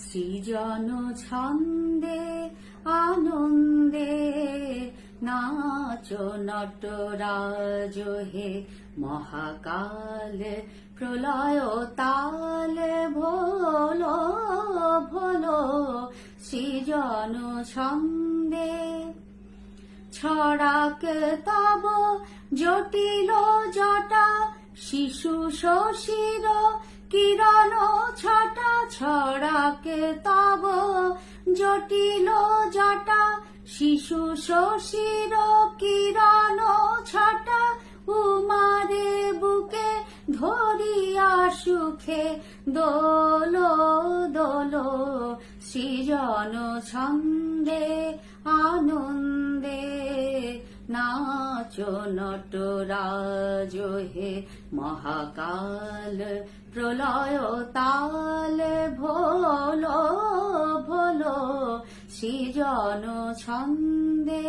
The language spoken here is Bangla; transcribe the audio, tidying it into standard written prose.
সৃজন ছন্দে আনন্দে নাচ নটরাজ হে মহাকাল প্রলয় তাল ভোলো ভোলো সৃজন ছন্দে ছড়াক তব জটিল জটা শিশু শশীর কিরণ ছটা ছড়াক তব জটিল জটা শিশু শশীর কিরণ ছটা উমারে বুকে ধরিয়া সুখে দোলো দোলো সৃজন ছন্দে আনন্দে নাচ নটরাজ হে মহাকাল প্রলয় তাল ভোলো ভোলো সৃজন ছন্দে।